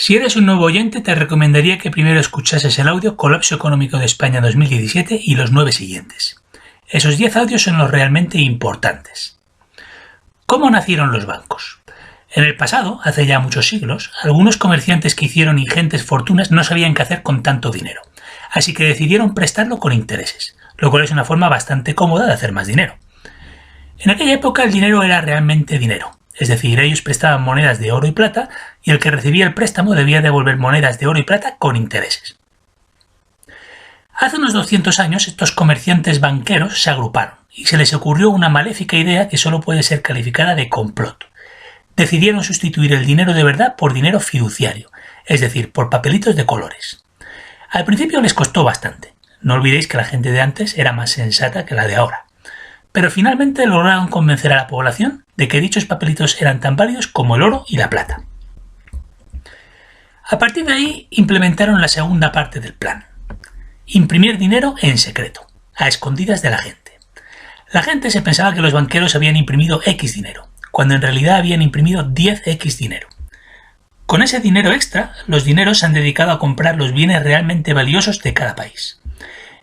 Si eres un nuevo oyente, te recomendaría que primero escuchases el audio Colapso económico de España 2017 y los 9 siguientes. Esos 10 audios son los realmente importantes. ¿Cómo nacieron los bancos? En el pasado, hace ya muchos siglos, algunos comerciantes que hicieron ingentes fortunas no sabían qué hacer con tanto dinero, así que decidieron prestarlo con intereses, lo cual es una forma bastante cómoda de hacer más dinero. En aquella época el dinero era realmente dinero, es decir, ellos prestaban monedas de oro y plata y el que recibía el préstamo debía devolver monedas de oro y plata con intereses. Hace unos 200 años estos comerciantes banqueros se agruparon y se les ocurrió una maléfica idea que solo puede ser calificada de complot. Decidieron sustituir el dinero de verdad por dinero fiduciario, es decir, por papelitos de colores. Al principio les costó bastante. No olvidéis que la gente de antes era más sensata que la de ahora. Pero finalmente lograron convencer a la población de que dichos papelitos eran tan válidos como el oro y la plata. A partir de ahí implementaron la segunda parte del plan. Imprimir dinero en secreto, a escondidas de la gente. La gente se pensaba que los banqueros habían imprimido X dinero, cuando en realidad habían imprimido 10X dinero. Con ese dinero extra, los dineros se han dedicado a comprar los bienes realmente valiosos de cada país.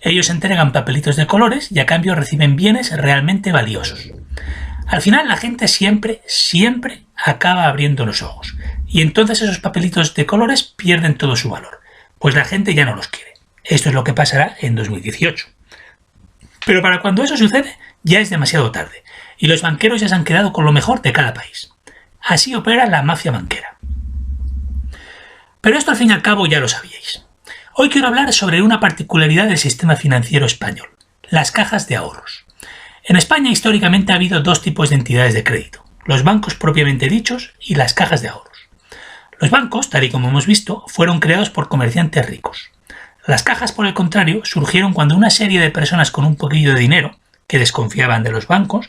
Ellos entregan papelitos de colores y a cambio reciben bienes realmente valiosos. Al final la gente siempre acaba abriendo los ojos y entonces esos papelitos de colores pierden todo su valor, pues la gente ya no los quiere. Esto es lo que pasará en 2018. Pero para cuando eso sucede ya es demasiado tarde y los banqueros ya se han quedado con lo mejor de cada país. Así opera la mafia banquera. Pero esto al fin y al cabo ya lo sabíais. Hoy quiero hablar sobre una particularidad del sistema financiero español, las cajas de ahorros. En España históricamente ha habido dos tipos de entidades de crédito, los bancos propiamente dichos y las cajas de ahorros. Los bancos, tal y como hemos visto, fueron creados por comerciantes ricos. Las cajas, por el contrario, surgieron cuando una serie de personas con un poquillo de dinero, que desconfiaban de los bancos,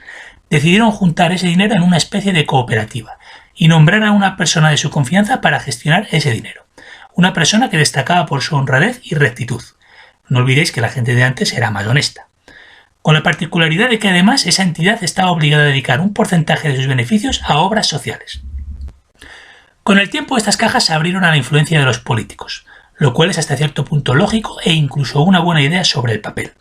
decidieron juntar ese dinero en una especie de cooperativa y nombrar a una persona de su confianza para gestionar ese dinero. Una persona que destacaba por su honradez y rectitud. No olvidéis que la gente de antes era más honesta. Con la particularidad de que además esa entidad estaba obligada a dedicar un porcentaje de sus beneficios a obras sociales. Con el tiempo estas cajas se abrieron a la influencia de los políticos, lo cual es hasta cierto punto lógico e incluso una buena idea sobre el papel.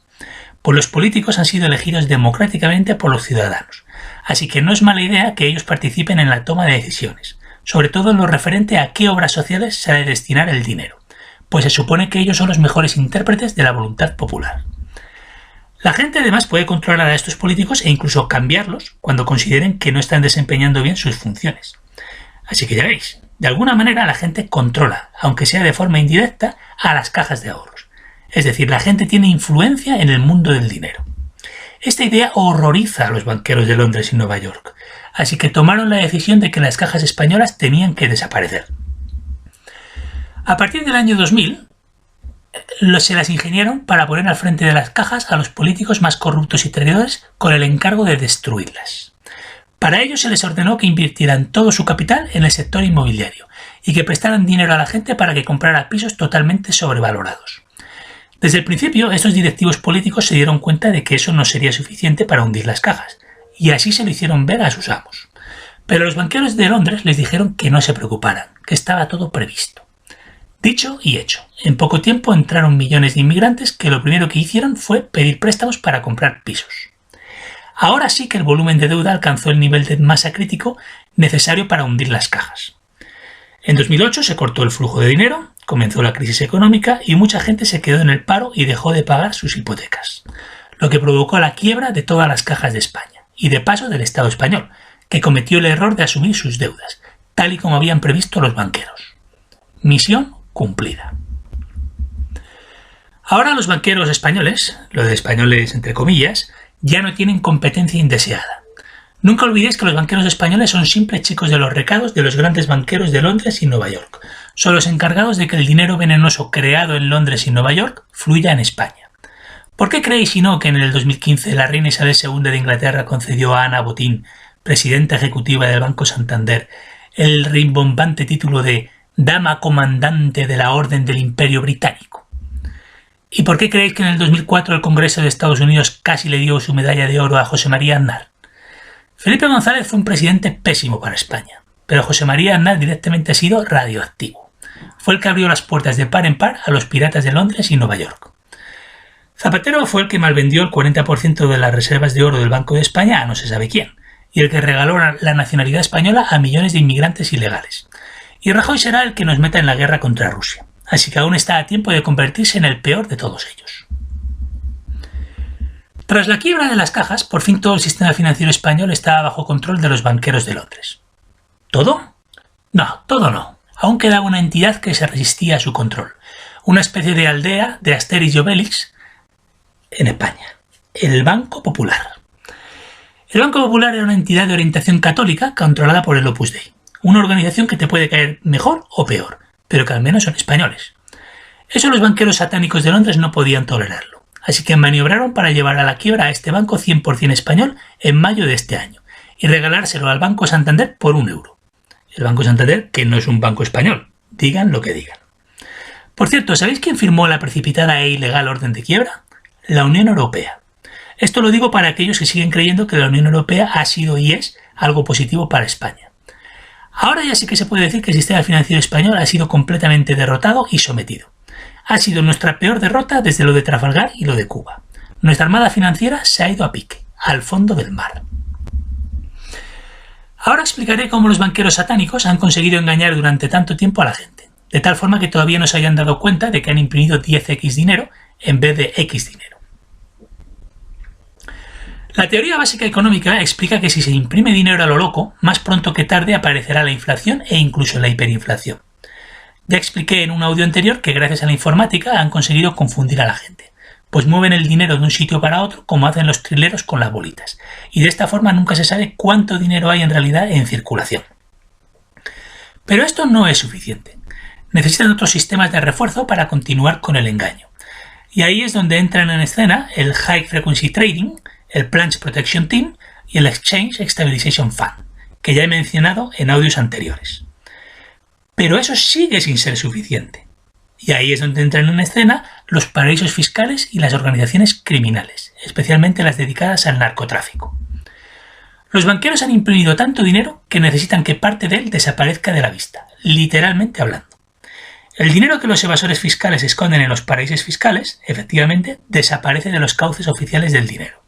Pues los políticos han sido elegidos democráticamente por los ciudadanos, así que no es mala idea que ellos participen en la toma de decisiones, sobre todo en lo referente a qué obras sociales se ha de destinar el dinero, pues se supone que ellos son los mejores intérpretes de la voluntad popular. La gente además puede controlar a estos políticos e incluso cambiarlos cuando consideren que no están desempeñando bien sus funciones. Así que ya veis, de alguna manera la gente controla, aunque sea de forma indirecta, a las cajas de ahorros. Es decir, la gente tiene influencia en el mundo del dinero. Esta idea horroriza a los banqueros de Londres y Nueva York, así que tomaron la decisión de que las cajas españolas tenían que desaparecer. A partir del año 2000, se las ingeniaron para poner al frente de las cajas a los políticos más corruptos y traidores con el encargo de destruirlas. Para ello se les ordenó que invirtieran todo su capital en el sector inmobiliario y que prestaran dinero a la gente para que comprara pisos totalmente sobrevalorados. Desde el principio, estos directivos políticos se dieron cuenta de que eso no sería suficiente para hundir las cajas, y así se lo hicieron ver a sus amos. Pero los banqueros de Londres les dijeron que no se preocuparan, que estaba todo previsto. Dicho y hecho, en poco tiempo entraron millones de inmigrantes que lo primero que hicieron fue pedir préstamos para comprar pisos. Ahora sí que el volumen de deuda alcanzó el nivel de masa crítico necesario para hundir las cajas. En 2008 se cortó el flujo de dinero, comenzó la crisis económica y mucha gente se quedó en el paro y dejó de pagar sus hipotecas, lo que provocó la quiebra de todas las cajas de España y de paso del Estado español, que cometió el error de asumir sus deudas, tal y como habían previsto los banqueros. Misión cumplida. Ahora los banqueros españoles, lo de españoles entre comillas, ya no tienen competencia indeseada. Nunca olvidéis que los banqueros españoles son simples chicos de los recados de los grandes banqueros de Londres y Nueva York. Son los encargados de que el dinero venenoso creado en Londres y Nueva York fluya en España. ¿Por qué creéis, si no, que en el 2015 la reina Isabel II de Inglaterra concedió a Ana Botín, presidenta ejecutiva del Banco Santander, el rimbombante título de Dama Comandante de la Orden del Imperio Británico? ¿Y por qué creéis que en el 2004 el Congreso de Estados Unidos casi le dio su medalla de oro a José María Aznar? Felipe González fue un presidente pésimo para España, pero José María Aznar directamente ha sido radioactivo. fue el que abrió las puertas de par en par a los piratas de Londres y Nueva York. Zapatero fue el que malvendió el 40% de las reservas de oro del Banco de España a no se sabe quién, y el que regaló la nacionalidad española a millones de inmigrantes ilegales. Y Rajoy será el que nos meta en la guerra contra Rusia, así que aún está a tiempo de convertirse en el peor de todos ellos. Tras la quiebra de las cajas, por fin todo el sistema financiero español estaba bajo control de los banqueros de Londres. ¿Todo? No, todo no. Aún quedaba una entidad que se resistía a su control, una especie de aldea de Asterix y Obelix en España, el Banco Popular. El Banco Popular era una entidad de orientación católica controlada por el Opus Dei, una organización que te puede caer mejor o peor, pero que al menos son españoles. Eso los banqueros satánicos de Londres no podían tolerarlo, así que maniobraron para llevar a la quiebra a este banco 100% español en mayo de este año y regalárselo al Banco Santander por €1. El Banco Santander, que no es un banco español, digan lo que digan. Por cierto, ¿sabéis quién firmó la precipitada e ilegal orden de quiebra? La Unión Europea. Esto lo digo para aquellos que siguen creyendo que la Unión Europea ha sido y es algo positivo para España. Ahora ya sí que se puede decir que el sistema financiero español ha sido completamente derrotado y sometido. Ha sido nuestra peor derrota desde lo de Trafalgar y lo de Cuba. Nuestra armada financiera se ha ido a pique, al fondo del mar. Ahora explicaré cómo los banqueros satánicos han conseguido engañar durante tanto tiempo a la gente, de tal forma que todavía no se hayan dado cuenta de que han imprimido 10x dinero en vez de x dinero. La teoría básica económica explica que si se imprime dinero a lo loco, más pronto que tarde aparecerá la inflación e incluso la hiperinflación. Ya expliqué en un audio anterior que gracias a la informática han conseguido confundir a la gente, pues mueven el dinero de un sitio para otro como hacen los trileros con las bolitas, y de esta forma nunca se sabe cuánto dinero hay en realidad en circulación. Pero esto no es suficiente. Necesitan otros sistemas de refuerzo para continuar con el engaño. Y ahí es donde entran en escena el High Frequency Trading, el Pledge Protection Team y el Exchange Stabilization Fund, que ya he mencionado en audios anteriores. Pero eso sigue sin ser suficiente. Y ahí es donde entran en escena los paraísos fiscales y las organizaciones criminales, especialmente las dedicadas al narcotráfico. Los banqueros han imprimido tanto dinero que necesitan que parte de él desaparezca de la vista, literalmente hablando. El dinero que los evasores fiscales esconden en los paraísos fiscales, efectivamente, desaparece de los cauces oficiales del dinero.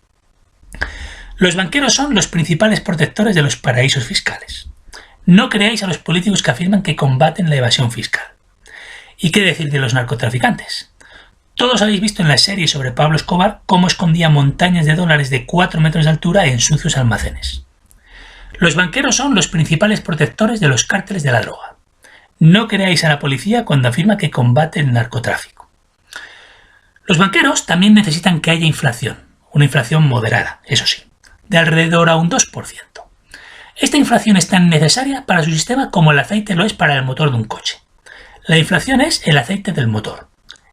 Los banqueros son los principales protectores de los paraísos fiscales. No creáis a los políticos que afirman que combaten la evasión fiscal. ¿Y qué decir de los narcotraficantes? Todos habéis visto en la serie sobre Pablo Escobar cómo escondía montañas de dólares de 4 metros de altura en sucios almacenes. Los banqueros son los principales protectores de los cárteles de la droga. No creáis a la policía cuando afirma que combate el narcotráfico. Los banqueros también necesitan que haya inflación, una inflación moderada, eso sí, de alrededor a un 2%. Esta inflación es tan necesaria para su sistema como el aceite lo es para el motor de un coche. La inflación es el aceite del motor.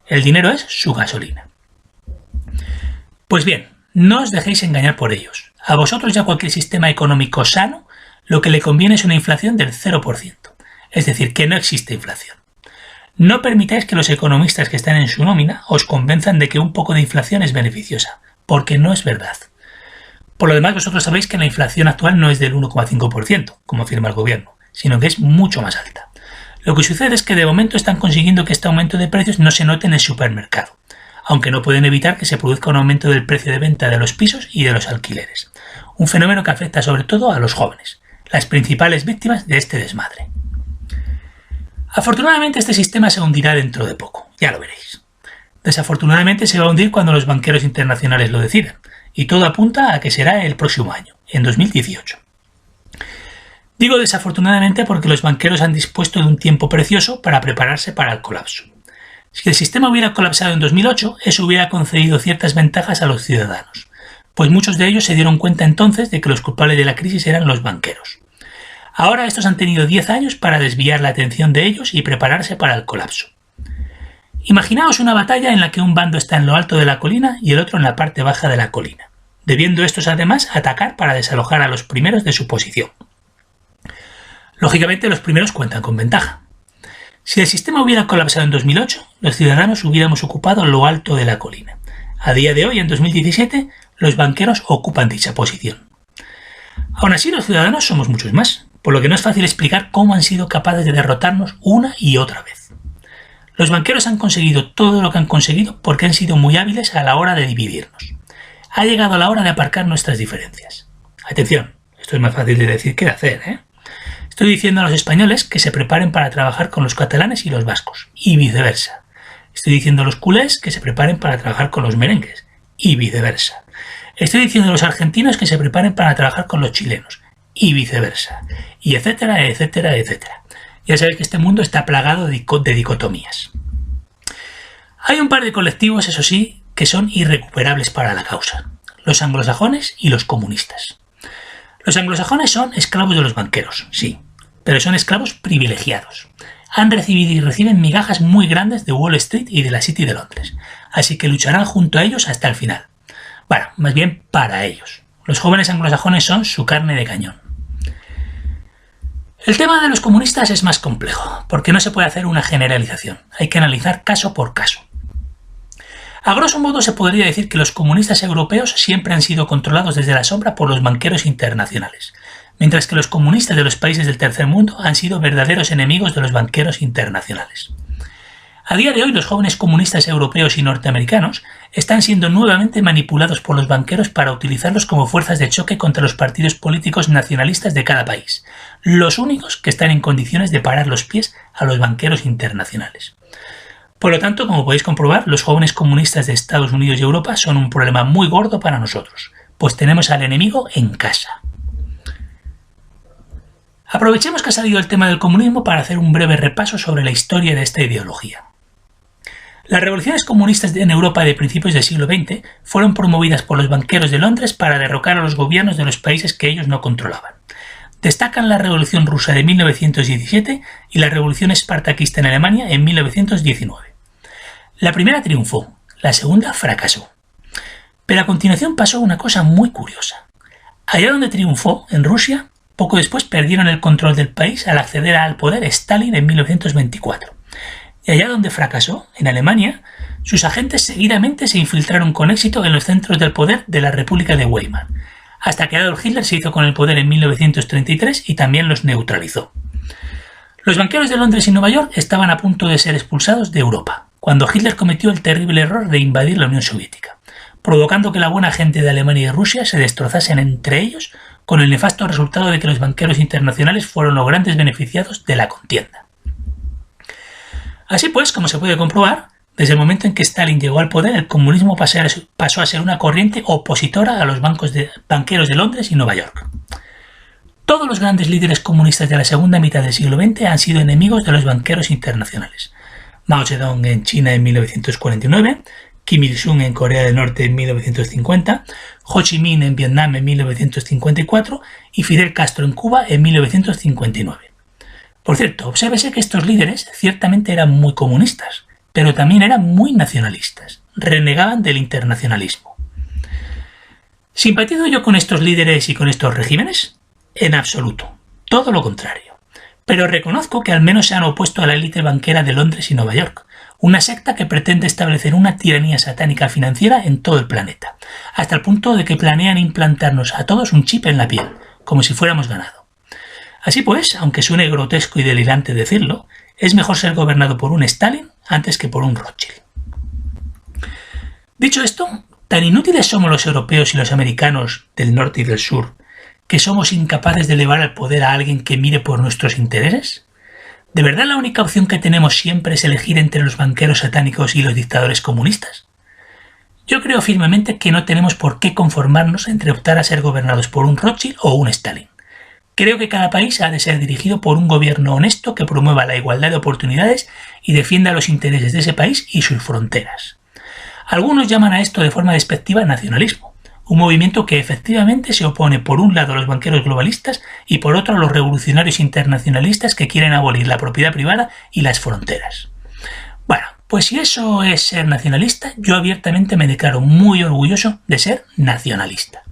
El dinero es su gasolina. Pues bien, no os dejéis engañar por ellos. A vosotros y a cualquier sistema económico sano, lo que le conviene es una inflación del 0%. Es decir, que no existe inflación. No permitáis que los economistas que están en su nómina os convenzan de que un poco de inflación es beneficiosa, porque no es verdad. Por lo demás, vosotros sabéis que la inflación actual no es del 1,5%, como afirma el gobierno, sino que es mucho más alta. Lo que sucede es que de momento están consiguiendo que este aumento de precios no se note en el supermercado, aunque no pueden evitar que se produzca un aumento del precio de venta de los pisos y de los alquileres, un fenómeno que afecta sobre todo a los jóvenes, las principales víctimas de este desmadre. Afortunadamente este sistema se hundirá dentro de poco, ya lo veréis. Desafortunadamente se va a hundir cuando los banqueros internacionales lo decidan, y todo apunta a que será el próximo año, en 2018. Digo desafortunadamente porque los banqueros han dispuesto de un tiempo precioso para prepararse para el colapso. Si el sistema hubiera colapsado en 2008, eso hubiera concedido ciertas ventajas a los ciudadanos, pues muchos de ellos se dieron cuenta entonces de que los culpables de la crisis eran los banqueros. Ahora estos han tenido 10 años para desviar la atención de ellos y prepararse para el colapso. Imaginaos una batalla en la que un bando está en lo alto de la colina y el otro en la parte baja de la colina, debiendo estos además atacar para desalojar a los primeros de su posición. Lógicamente los primeros cuentan con ventaja. Si el sistema hubiera colapsado en 2008, los ciudadanos hubiéramos ocupado lo alto de la colina. A día de hoy, en 2017, los banqueros ocupan dicha posición. Aún así, los ciudadanos somos muchos más, por lo que no es fácil explicar cómo han sido capaces de derrotarnos una y otra vez. Los banqueros han conseguido todo lo que han conseguido porque han sido muy hábiles a la hora de dividirnos. Ha llegado la hora de aparcar nuestras diferencias. Atención, esto es más fácil de decir que de hacer, ¿eh? Estoy diciendo a los españoles que se preparen para trabajar con los catalanes y los vascos, y viceversa. Estoy diciendo a los culés que se preparen para trabajar con los merengues, y viceversa. Estoy diciendo a los argentinos que se preparen para trabajar con los chilenos, y viceversa. Y etcétera, etcétera, etcétera. Ya sabéis que este mundo está plagado de dicotomías. Hay un par de colectivos, eso sí, que son irrecuperables para la causa. Los anglosajones y los comunistas. Los anglosajones son esclavos de los banqueros, sí, pero son esclavos privilegiados. Han recibido y reciben migajas muy grandes de Wall Street y de la City de Londres, así que lucharán junto a ellos hasta el final. Bueno, más bien para ellos. Los jóvenes anglosajones son su carne de cañón. El tema de los comunistas es más complejo, porque no se puede hacer una generalización, hay que analizar caso por caso. A grosso modo se podría decir que los comunistas europeos siempre han sido controlados desde la sombra por los banqueros internacionales, mientras que los comunistas de los países del tercer mundo han sido verdaderos enemigos de los banqueros internacionales. A día de hoy los jóvenes comunistas europeos y norteamericanos están siendo nuevamente manipulados por los banqueros para utilizarlos como fuerzas de choque contra los partidos políticos nacionalistas de cada país, los únicos que están en condiciones de parar los pies a los banqueros internacionales. Por lo tanto, como podéis comprobar, los jóvenes comunistas de Estados Unidos y Europa son un problema muy gordo para nosotros, pues tenemos al enemigo en casa. Aprovechemos que ha salido el tema del comunismo para hacer un breve repaso sobre la historia de esta ideología. Las revoluciones comunistas en Europa de principios del siglo XX fueron promovidas por los banqueros de Londres para derrocar a los gobiernos de los países que ellos no controlaban. Destacan la Revolución Rusa de 1917 y la Revolución Espartaquista en Alemania en 1919. La primera triunfó, la segunda fracasó. Pero a continuación pasó una cosa muy curiosa. Allá donde triunfó, en Rusia, poco después perdieron el control del país al acceder al poder Stalin en 1924. Y allá donde fracasó, en Alemania, sus agentes seguidamente se infiltraron con éxito en los centros del poder de la República de Weimar, hasta que Adolf Hitler se hizo con el poder en 1933 y también los neutralizó. Los banqueros de Londres y Nueva York estaban a punto de ser expulsados de Europa, cuando Hitler cometió el terrible error de invadir la Unión Soviética, provocando que la buena gente de Alemania y Rusia se destrozasen entre ellos, con el nefasto resultado de que los banqueros internacionales fueron los grandes beneficiados de la contienda. Así pues, como se puede comprobar, desde el momento en que Stalin llegó al poder, el comunismo pasó a ser una corriente opositora a los banqueros de Londres y Nueva York. Todos los grandes líderes comunistas de la segunda mitad del siglo XX han sido enemigos de los banqueros internacionales. Mao Zedong en China en 1949, Kim Il-sung en Corea del Norte en 1950, Ho Chi Minh en Vietnam en 1954 y Fidel Castro en Cuba en 1959. Por cierto, obsérvese que estos líderes ciertamente eran muy comunistas, pero también eran muy nacionalistas, renegaban del internacionalismo. ¿Simpatizo yo con estos líderes y con estos regímenes? En absoluto, todo lo contrario. Pero reconozco que al menos se han opuesto a la élite banquera de Londres y Nueva York, una secta que pretende establecer una tiranía satánica financiera en todo el planeta, hasta el punto de que planean implantarnos a todos un chip en la piel, como si fuéramos ganado. Así pues, aunque suene grotesco y delirante decirlo, es mejor ser gobernado por un Stalin antes que por un Rothschild. Dicho esto, tan inútiles somos los europeos y los americanos del norte y del sur, que somos incapaces de elevar al poder a alguien que mire por nuestros intereses. ¿De verdad la única opción que tenemos siempre es elegir entre los banqueros satánicos y los dictadores comunistas? Yo creo firmemente que no tenemos por qué conformarnos entre optar a ser gobernados por un Rothschild o un Stalin. Creo que cada país ha de ser dirigido por un gobierno honesto que promueva la igualdad de oportunidades y defienda los intereses de ese país y sus fronteras. Algunos llaman a esto de forma despectiva nacionalismo, un movimiento que efectivamente se opone por un lado a los banqueros globalistas y por otro a los revolucionarios internacionalistas que quieren abolir la propiedad privada y las fronteras. Bueno, pues si eso es ser nacionalista, yo abiertamente me declaro muy orgulloso de ser nacionalista.